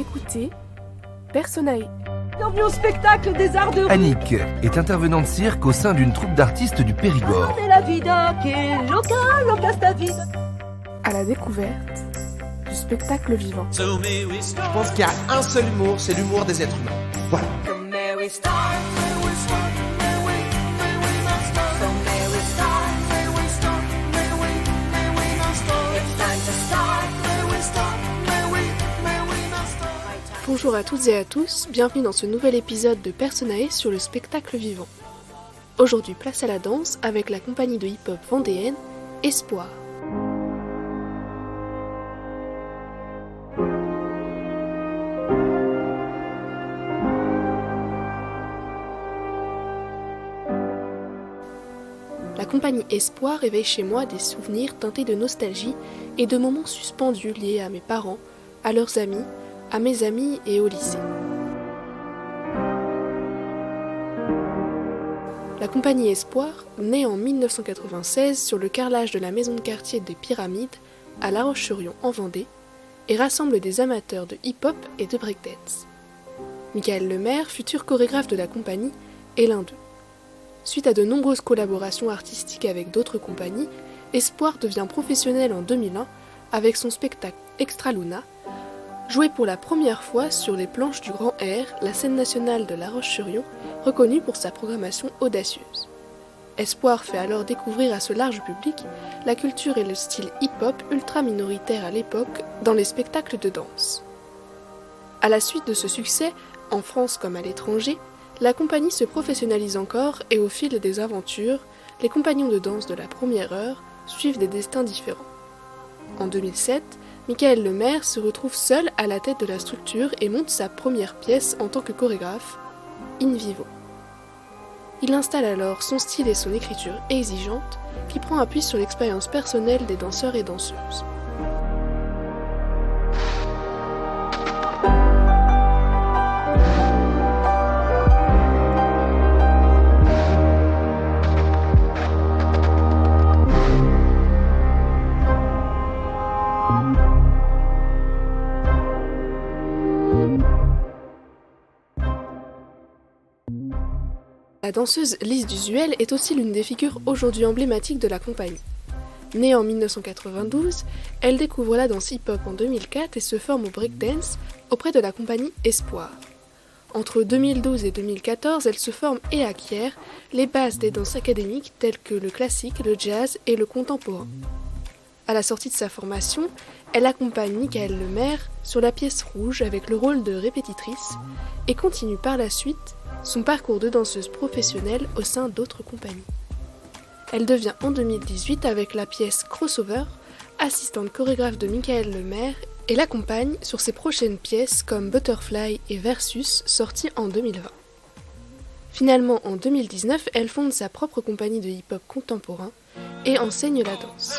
écoutez Personnae. Bienvenue au spectacle des arts de rue. Annick est intervenante cirque au sein d'une troupe d'artistes du Périgord. C'est la vida che loca sta vida. À la découverte du spectacle vivant. Je pense qu'il y a un seul humour, c'est l'humour des êtres humains. Voilà. Bonjour à toutes et à tous, bienvenue dans ce nouvel épisode de Personnae sur le spectacle vivant. Aujourd'hui, place à la danse avec la compagnie de hip-hop vendéenne, Espoir. La compagnie Espoir éveille chez moi des souvenirs teintés de nostalgie et de moments suspendus liés à mes parents, à leurs amis, à mes amis et au lycée. La compagnie Espoir, née en 1996 sur le carrelage de la maison de quartier des Pyramides, à La Roche-sur-Yon en Vendée, et rassemble des amateurs de hip-hop et de breakdance. Michael Lemaire, futur chorégraphe de la compagnie, est l'un d'eux. Suite à de nombreuses collaborations artistiques avec d'autres compagnies, Espoir devient professionnel en 2001 avec son spectacle Extra Luna, joué pour la première fois sur les planches du Grand Air, la scène nationale de La Roche-sur-Yon, reconnue pour sa programmation audacieuse. Espoir fait alors découvrir à ce large public la culture et le style hip-hop ultra minoritaire à l'époque dans les spectacles de danse. À la suite de ce succès, en France comme à l'étranger, la compagnie se professionnalise encore et au fil des aventures, les compagnons de danse de la première heure suivent des destins différents. En 2007, Michael Lemaire se retrouve seul à la tête de la structure et monte sa première pièce en tant que chorégraphe, In Vivo. Il installe alors son style et son écriture exigeante qui prend appui sur l'expérience personnelle des danseurs et danseuses. La danseuse Lise Duzuel est aussi l'une des figures aujourd'hui emblématiques de la compagnie. Née en 1992, elle découvre la danse hip-hop en 2004 et se forme au breakdance auprès de la compagnie Espoir. Entre 2012 et 2014, elle se forme et acquiert les bases des danses académiques telles que le classique, le jazz et le contemporain. À la sortie de sa formation, elle accompagne Michael Lemaire sur la pièce Rouge avec le rôle de répétitrice et continue par la suite son parcours de danseuse professionnelle au sein d'autres compagnies. Elle devient en 2018 avec la pièce Crossover, assistante chorégraphe de Michael Lemaire et l'accompagne sur ses prochaines pièces comme Butterfly et Versus sorties en 2020. Finalement, en 2019, elle fonde sa propre compagnie de hip-hop contemporain et enseigne la danse.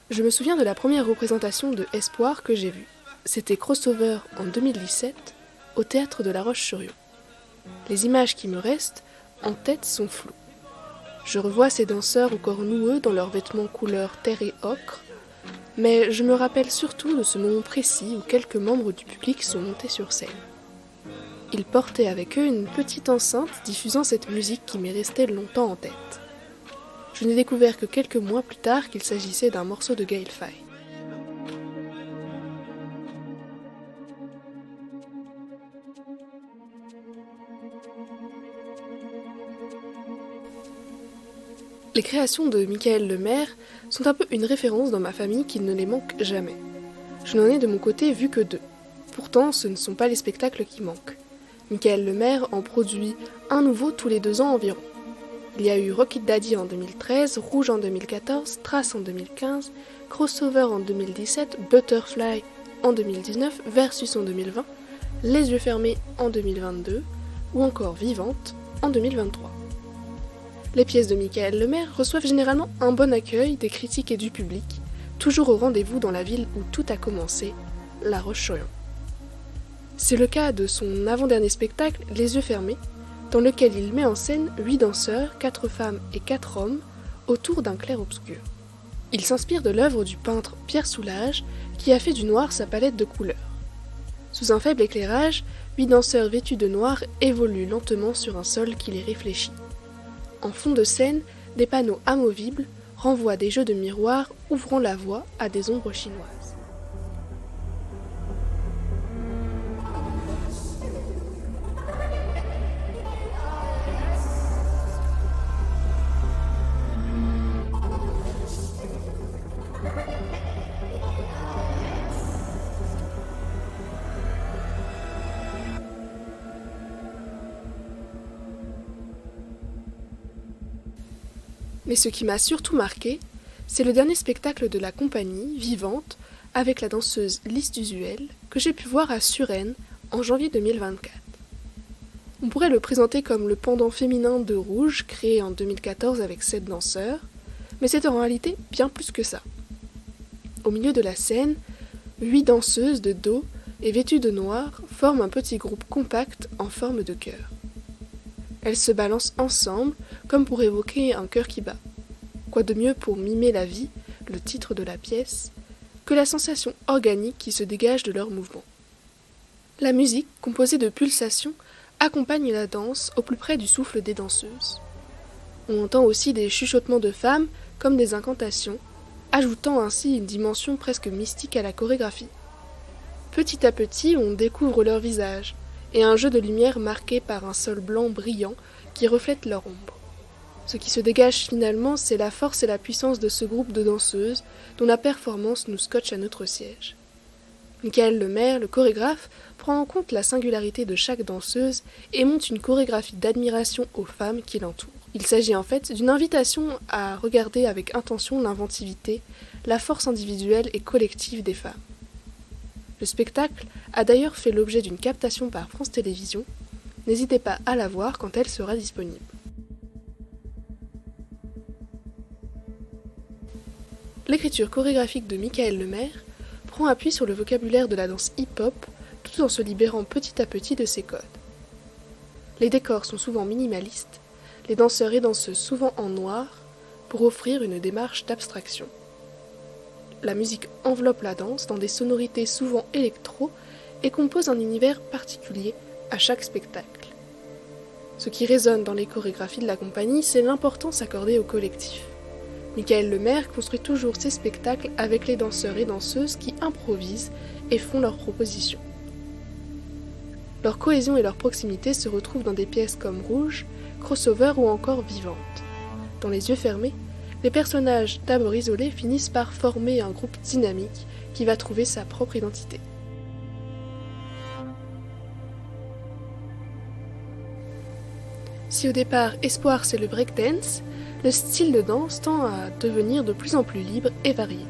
Je me souviens de la première représentation de Espoir que j'ai vue. C'était Crossover en 2017 au théâtre de La Roche-sur-Yon. Les images qui me restent en tête sont floues. Je revois ces danseurs au corps noueux dans leurs vêtements couleur terre et ocre, mais je me rappelle surtout de ce moment précis où quelques membres du public sont montés sur scène. Ils portaient avec eux une petite enceinte diffusant cette musique qui m'est restée longtemps en tête. Je n'ai découvert que quelques mois plus tard qu'il s'agissait d'un morceau de Gaël Faye. Les créations de Michael Lemaire sont un peu une référence dans ma famille qui ne les manque jamais. Je n'en ai de mon côté vu que 2. Pourtant, ce ne sont pas les spectacles qui manquent. Michael Lemaire en produit un nouveau tous les 2 ans environ. Il y a eu Rock It Daddy en 2013, Rouge en 2014, Trace en 2015, Crossover en 2017, Butterfly en 2019, Versus en 2020, Les Yeux Fermés en 2022 ou encore Vivante en 2023. Les pièces de Michael Lemaire reçoivent généralement un bon accueil des critiques et du public, toujours au rendez-vous dans la ville où tout a commencé, La Roche-sur-Yon. C'est le cas de son avant-dernier spectacle, Les yeux fermés, dans lequel il met en scène 8 danseurs, 4 femmes et 4 hommes, autour d'un clair-obscur. Il s'inspire de l'œuvre du peintre Pierre Soulages, qui a fait du noir sa palette de couleurs. Sous un faible éclairage, 8 danseurs vêtus de noir évoluent lentement sur un sol qui les réfléchit. En fond de scène, des panneaux amovibles renvoient des jeux de miroirs ouvrant la voie à des ombres chinoises. Mais ce qui m'a surtout marqué, c'est le dernier spectacle de la compagnie, Vivante, avec la danseuse Lys Duzuel, que j'ai pu voir à Suresnes en janvier 2024. On pourrait le présenter comme le pendant féminin de Rouge, créé en 2014 avec 7 danseurs, mais c'est en réalité bien plus que ça. Au milieu de la scène, 8 danseuses de dos et vêtues de noir forment un petit groupe compact en forme de cœur. Elles se balancent ensemble, comme pour évoquer un cœur qui bat. Quoi de mieux pour mimer la vie, le titre de la pièce, que la sensation organique qui se dégage de leur mouvement. La musique, composée de pulsations, accompagne la danse au plus près du souffle des danseuses. On entend aussi des chuchotements de femmes, comme des incantations, ajoutant ainsi une dimension presque mystique à la chorégraphie. Petit à petit, on découvre leur visage, et un jeu de lumière marqué par un sol blanc brillant qui reflète leur ombre. Ce qui se dégage finalement, c'est la force et la puissance de ce groupe de danseuses dont la performance nous scotche à notre siège. Michael Lemaire, le chorégraphe, prend en compte la singularité de chaque danseuse et monte une chorégraphie d'admiration aux femmes qui l'entourent. Il s'agit en fait d'une invitation à regarder avec intention l'inventivité, la force individuelle et collective des femmes. Le spectacle a d'ailleurs fait l'objet d'une captation par France Télévisions. N'hésitez pas à la voir quand elle sera disponible. L'écriture chorégraphique de Michael Lemaire prend appui sur le vocabulaire de la danse hip-hop tout en se libérant petit à petit de ses codes. Les décors sont souvent minimalistes, les danseurs et danseuses souvent en noir, pour offrir une démarche d'abstraction. La musique enveloppe la danse dans des sonorités souvent électro et compose un univers particulier à chaque spectacle. Ce qui résonne dans les chorégraphies de la compagnie, c'est l'importance accordée au collectif. Michael Lemaire construit toujours ses spectacles avec les danseurs et danseuses qui improvisent et font leurs propositions. Leur cohésion et leur proximité se retrouvent dans des pièces comme Rouge, Crossover ou encore Vivante. Dans Les yeux fermés, les personnages, d'abord isolés, finissent par former un groupe dynamique qui va trouver sa propre identité. Si au départ, espoir c'est le breakdance, le style de danse tend à devenir de plus en plus libre et varié.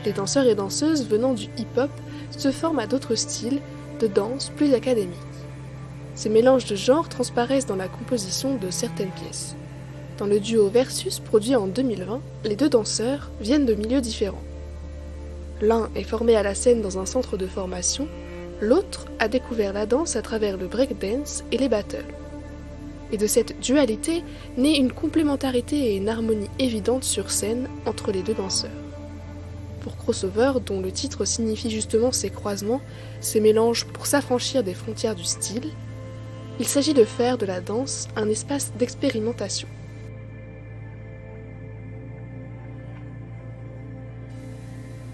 Les danseurs et danseuses venant du hip-hop se forment à d'autres styles de danse plus académiques. Ces mélanges de genres transparaissent dans la composition de certaines pièces. Dans le duo Versus produit en 2020, les deux danseurs viennent de milieux différents. L'un est formé à la scène dans un centre de formation, l'autre a découvert la danse à travers le breakdance et les battles. Et de cette dualité naît une complémentarité et une harmonie évidente sur scène entre les deux danseurs. Pour Crossover, dont le titre signifie justement ces croisements, ces mélanges pour s'affranchir des frontières du style, il s'agit de faire de la danse un espace d'expérimentation.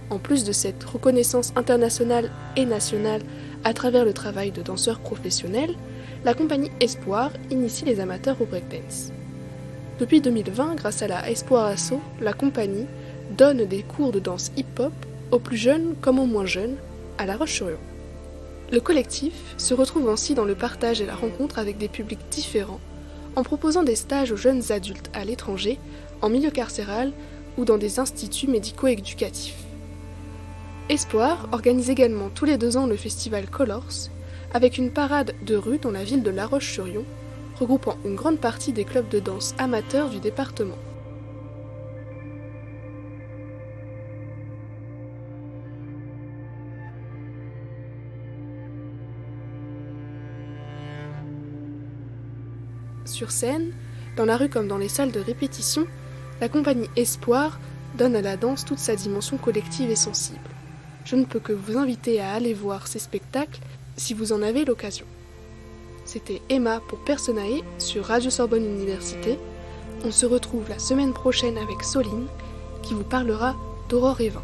En plus de cette reconnaissance internationale et nationale à travers le travail de danseurs professionnels, la compagnie Espoir initie les amateurs au breakdance. Depuis 2020, grâce à la Espoir Asso, la compagnie donne des cours de danse hip-hop aux plus jeunes comme aux moins jeunes à La Roche-sur-Yon. Le collectif se retrouve ainsi dans le partage et la rencontre avec des publics différents, en proposant des stages aux jeunes adultes à l'étranger, en milieu carcéral ou dans des instituts médico-éducatifs. Espoir organise également tous les 2 ans le festival Colors, avec une parade de rue dans la ville de La Roche-sur-Yon, regroupant une grande partie des clubs de danse amateurs du département. Sur scène, dans la rue comme dans les salles de répétition, la compagnie Espoir donne à la danse toute sa dimension collective et sensible. Je ne peux que vous inviter à aller voir ces spectacles si vous en avez l'occasion. C'était Emma pour Personae sur Radio Sorbonne Université. On se retrouve la semaine prochaine avec Soline qui vous parlera d'Aurore et Vin.